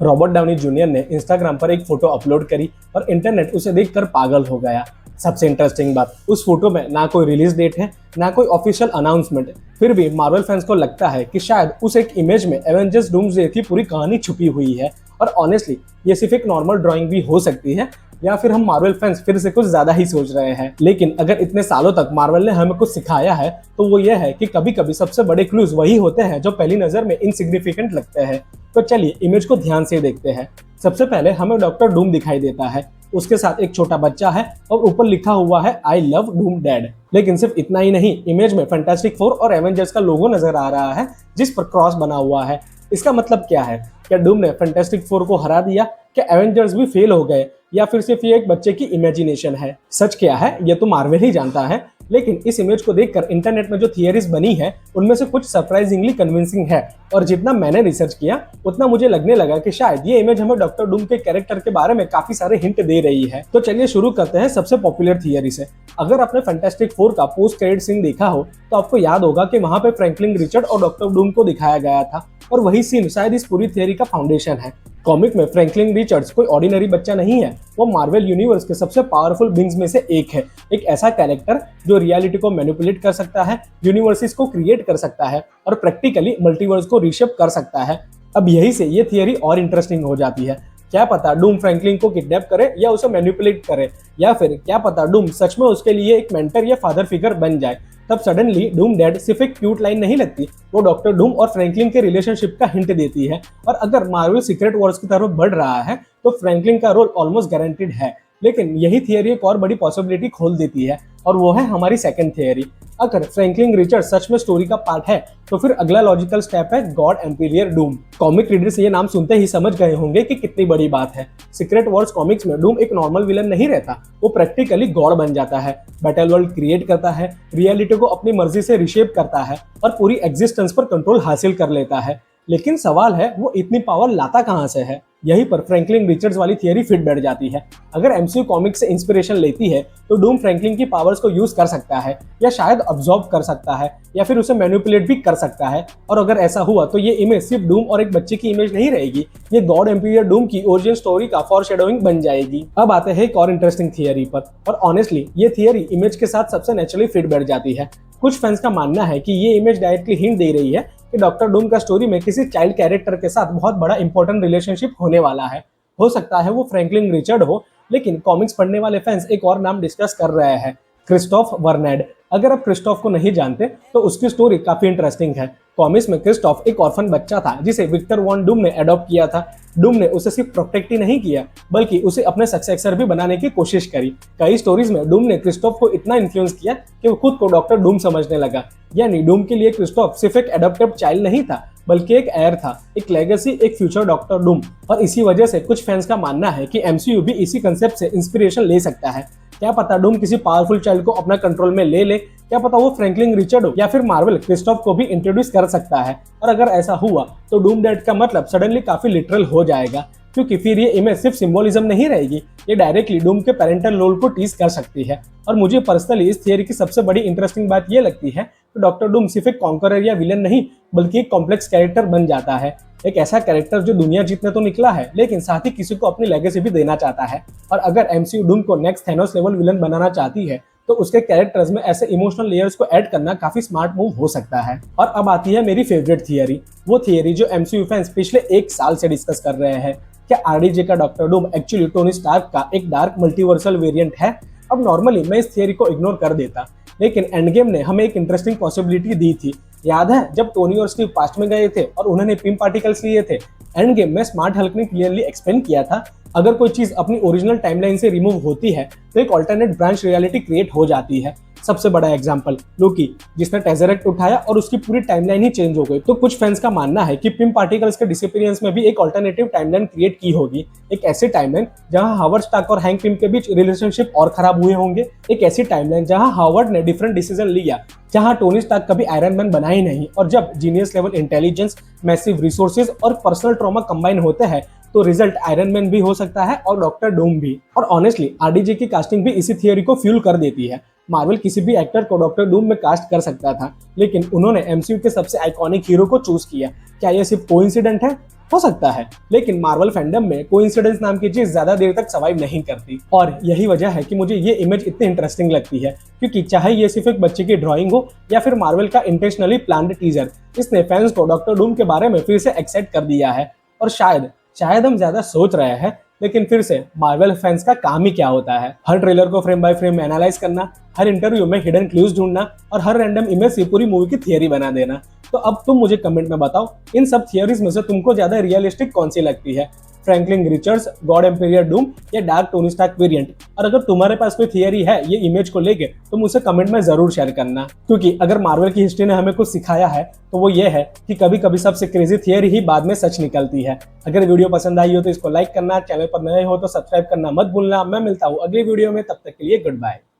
Robert Downey junior ने Instagram पर एक फोटो अपलोड करी और इंटरनेट उसे देखकर पागल हो गया। सबसे इंटरेस्टिंग बात, उस फोटो में ना कोई रिलीज डेट है, ना कोई ऑफिशियल अनाउंसमेंट। फिर भी मार्वल फैंस को लगता है कि शायद उस एक इमेज में एवेंजर्स डूम्सडे की पूरी कहानी छुपी हुई है। और ऑनेस्टली ये सिर्फ एक नॉर्मल ड्राइंग भी हो सकती है, या फिर हम मार्वल फैंस फिर से कुछ ज्यादा ही सोच रहे हैं। लेकिन अगर इतने सालों तक मार्वल ने हमें कुछ सिखाया है तो वो ये है कि कभी कभी सबसे बड़े क्लूज वही होते हैं जो पहली नजर में इनसिग्निफिकेंट लगते हैं। तो चलिए इमेज को ध्यान से देखते हैं। सबसे पहले हमें डॉक्टर डूम दिखाई देता है, उसके साथ एक छोटा बच्चा है और ऊपर लिखा हुआ है आई लव डूम डैड। लेकिन सिर्फ इतना ही नहीं, इमेज में फैंटास्टिक फोर और एवेंजर्स का लोगो नजर आ रहा है जिस पर क्रॉस बना हुआ है। इसका मतलब क्या है? क्या डूम ने फैंटास्टिक फोर को हरा दिया? क्या एवेंजर्स भी फेल हो गए, या फिर सिर्फ ये एक बच्चे की इमेजिनेशन है? सच क्या है ये तो मार्वल ही जानता है, लेकिन इस इमेज को देखकर इंटरनेट में जो थियरीज बनी है उनमें से कुछ सरप्राइजिंगली कन्विंसिंग है। और जितना मैंने रिसर्च किया उतना मुझे लगने लगा कि शायद ये इमेज हमें डॉक्टर डूम के कैरेक्टर के बारे में काफी सारे हिंट दे रही है। तो चलिए शुरू करते हैं सबसे पॉपुलर थियरी से। अगर आपने फैंटास्टिक फोर का पोस्ट क्रेडिट सीन देखा हो तो आपको याद होगा कि वहां पे फ्रैंकलिन रिचर्ड और डॉक्टर डूम को दिखाया गया था, और वही सीन शायद इस पूरी थियरी का फाउंडेशन है। कॉमिक में फ्रैंकलिन रिचर्ड्स कोई ऑर्डिनरी बच्चा नहीं है, वो मार्वल यूनिवर्स के सबसे पावरफुल बीइंग्स में से एक है। एक ऐसा कैरेक्टर जो रियलिटी को मैनिपुलेट कर सकता है, यूनिवर्सेस को क्रिएट कर सकता है और प्रैक्टिकली मल्टीवर्स को रीशेप कर सकता है। अब यही से ये थियरी और इंटरेस्टिंग हो जाती है। क्या पता डूम फ्रैंकलिन को किडनैप करे या उसे मैनिपुलेट करे, या फिर क्या पता डूम सच में उसके लिए एक मेंटर या फादर फिगर बन जाए। तब सडनली डूम डैड सिर्फ एक क्यूट लाइन नहीं लगती, वो डॉक्टर डूम और फ्रैंकलिन के रिलेशनशिप का हिंट देती है। और अगर मार्वल सीक्रेट वॉर्स की तरफ बढ़ रहा है तो फ्रैंकलिन का रोल ऑलमोस्ट गारंटीड है। लेकिन यही थियरी एक और बड़ी पॉसिबिलिटी खोल देती है, और वो है हमारी सेकंड थियरी। अगर फ्रैंकलिन रिचर्ड सच में स्टोरी का पार्ट है तो फिर अगला लॉजिकल स्टेप है गॉड एम्पीरियर डूम। कॉमिक रीडर्स ये नाम सुनते ही समझ गए होंगे कि कितनी बड़ी बात है। सीक्रेट वॉर्स कॉमिक्स में डूम एक नॉर्मल विलन नहीं रहता, वो प्रैक्टिकली गॉड बन जाता है, बैटल वर्ल्ड क्रिएट करता है, रियलिटी को अपनी मर्जी से रिशेप करता है और पूरी एग्जिस्टेंस पर कंट्रोल हासिल कर लेता है। लेकिन सवाल है वो इतनी पावर लाता कहां से है? यहीं पर फ्रैंकलिन रिचर्ड्स वाली थियरी फिट बैठ जाती है। अगर एमसीयू कॉमिक्स से इंस्पिरेशन लेती है तो डूम फ्रैंकलिन की पावर्स को यूज कर सकता है, या शायद अब्सॉर्ब कर सकता है, या फिर उसे मैनिपुलेट भी कर सकता है। और अगर ऐसा हुआ तो ये इमेज सिर्फ डूम और एक बच्चे की इमेज नहीं रहेगी, ये गॉड एम्पीरियर डूम की ओरिजिन स्टोरी का फॉरशैडोइंग बन जाएगी। अब आते हैं एक और इंटरेस्टिंग थियरी पर, और ऑनेस्टली ये थियरी इमेज के साथ सबसे नेचुरली फिट बैठ जाती है। कुछ फैंस का मानना है कि ये इमेज डायरेक्टली हिंट दे रही है कि डॉक्टर डूम का स्टोरी में किसी चाइल्ड कैरेक्टर के साथ बहुत बड़ा इंपॉर्टेंट रिलेशनशिप होने वाला है। हो सकता है वो फ्रैंकलिन रिचर्ड हो, लेकिन कॉमिक्स पढ़ने वाले फैंस एक और नाम डिस्कस कर रहे हैं, क्रिस्टोफ वर्नेड। अगर आप क्रिस्टोफ को नहीं जानते तो उसकी स्टोरी काफी इंटरेस्टिंग है। कॉमिक्स में क्रिस्टोफ एक ऑर्फन बच्चा था जिसे विक्टर वॉन डूम ने अडॉप्ट किया था। डूम ने उसे सिर्फ प्रोटेक्ट ही नहीं किया, बल्कि उसे अपने सक्सेसर भी बनाने की कोशिश करी। कई स्टोरीज में डूम ने क्रिस्टोफ को इतना इन्फ्लुएंस किया कि वो खुद को डॉक्टर डूम समझने लगा। यानी डूम के लिए क्रिस्टोफ सिर्फ एक एडॉप्टेड चाइल्ड नहीं था, बल्कि एक एयर था, एक लेगेसी, एक फ्यूचर डॉक्टर डूम। और इसी वजह से कुछ फैंस का मानना है कि एमसीयू भी इसी कंसेप्ट से इंस्पिरेशन ले सकता है। क्या पता डूम किसी पावरफुल चाइल्ड को अपना कंट्रोल में ले ले, क्या पता वो फ्रैंकलिन रिचर्ड हो, या फिर मार्वल क्रिस्टोफ को भी इंट्रोड्यूस कर सकता है। और अगर ऐसा हुआ तो डूम डैड का मतलब सडनली काफी लिटरल हो जाएगा, क्योंकि फिर ये इमेज सिर्फ सिंबोलिज्म नहीं रहेगी, ये डायरेक्टली डूम के पेरेंटल रोल को टीज कर सकती है। और मुझे पर्सनली इस थियरी की सबसे बड़ी इंटरेस्टिंग बात ये लगती है कि डॉक्टर डूम सिर्फ एक कॉन्करर या विलन नहीं, बल्कि एक कॉम्प्लेक्स कैरेक्टर बन जाता है। एक ऐसा कैरेक्टर जो दुनिया जीतने तो निकला है, लेकिन साथ ही किसी को अपनी लेगेसी भी देना चाहता है। और अगर एमसीयू डूम को नेक्स्ट थैनोस लेवल विलन बनाना चाहती है तो उसके कैरेक्टर्स में ऐसे इमोशनल लेयर्स को ऐड करना काफी स्मार्ट मूव हो सकता है। और अब आती है मेरी फेवरेट थियरी, वो थियरी जो एमसीयू फैंस पिछले एक साल से डिस्कस कर रहे हैं। क्या आरडीजे का Doctor Doom actually Tony Stark का एक डार्क मल्टीवर्सल वेरिएंट है? अब नॉर्मली मैं इस थियरी को इग्नोर कर देता, लेकिन एंड गेम ने हमें एक इंटरेस्टिंग पॉसिबिलिटी दी थी। याद है जब टोनी और स्टीव पास्ट में गए थे और उन्होंने पिम पार्टिकल्स लिए थे? एंड गेम में स्मार्ट हल्क ने क्लियरली एक्सप्लेन किया था, अगर कोई चीज अपनी ओरिजिनल टाइमलाइन से रिमूव होती है तो एक अल्टरनेट ब्रांच रियलिटी क्रिएट हो जाती है। सबसे बड़ा एग्जांपल लोकी, जिसने टेज़रेक्ट उठाया और उसकी पूरी टाइमलाइन ही चेंज हो गई। तो कुछ फैंस का मानना है कि पिम पार्टिकल्स के डिसअपीयरेंस में भी एक अल्टरनेटिव टाइमलाइन क्रिएट की होगी, एक ऐसी टाइमलाइन जहां हावर्ड स्टार्क और हैंक पिम के बीच रिलेशनशिप और खराब हुए होंगे, एक ऐसी टाइमलाइन जहां हावर्ड ने डिफरेंट डिसीजन लिया, जहां टोनी स्टार्क कभी आयरन मैन बना ही नहीं, और जब genius level intelligence, massive resources और पर्सनल ट्रॉमा कंबाइन होते हैं तो रिजल्ट आयरन मैन भी हो सकता है और डॉक्टर डूम भी। और ऑनेस्टली आरडीजे की कास्टिंग भी इसी थियरी को फ्यूल कर देती है। मार्वल किसी भी एक्टर को डॉक्टर डूम में कास्ट कर सकता था, लेकिन उन्होंने एमसीयू के सबसे आइकॉनिक हीरो को चूज किया। क्या यह सिर्फ कोइंसिडेंट है? हो सकता है, लेकिन मार्वल फैंडम में कोइंसिडेंस नाम की चीज ज्यादा देर तक सर्वाइव नहीं करती। और यही वजह है कि मुझे ये इमेज इतनी इंटरेस्टिंग लगती है, क्योंकि चाहे ये सिर्फ एक बच्चे की ड्राइंग हो या फिर मार्वल का इंटेंशनली प्लान्ड टीजर, इसने फैंस को डॉक्टर डूम के बारे में फिर से एक्साइट कर दिया है। और शायद हम ज्यादा सोच रहे हैं, लेकिन फिर से मार्वल फैंस का काम ही क्या होता है, हर ट्रेलर को फ्रेम बाय फ्रेम एनालाइज करना, हर इंटरव्यू में हिडन क्लूज ढूंढना और हर रैंडम इमेज से पूरी मूवी की थियरी बना देना। तो अब तुम मुझे कमेंट में बताओ, इन सब थियरीज में से तुमको ज्यादा रियलिस्टिक कौन सी लगती है, Franklin Richards God Imperial Doom या डार्क टोनी स्टार्क वेरिएंट? और अगर तुम्हारे पास कोई थियरी है ये इमेज को लेके, तो मुझसे कमेंट में जरूर शेयर करना, क्योंकि अगर मार्वल की हिस्ट्री ने हमें कुछ सिखाया है तो वो ये है कि कभी कभी सबसे क्रेजी थियरी ही बाद में सच निकलती है। अगर वीडियो पसंद आई हो तो इसको लाइक करना, चैनल पर नए हो तो सब्सक्राइब करना मत भूलना। मैं मिलता हूँ अगली वीडियो में, तब तक के लिए गुड बाय।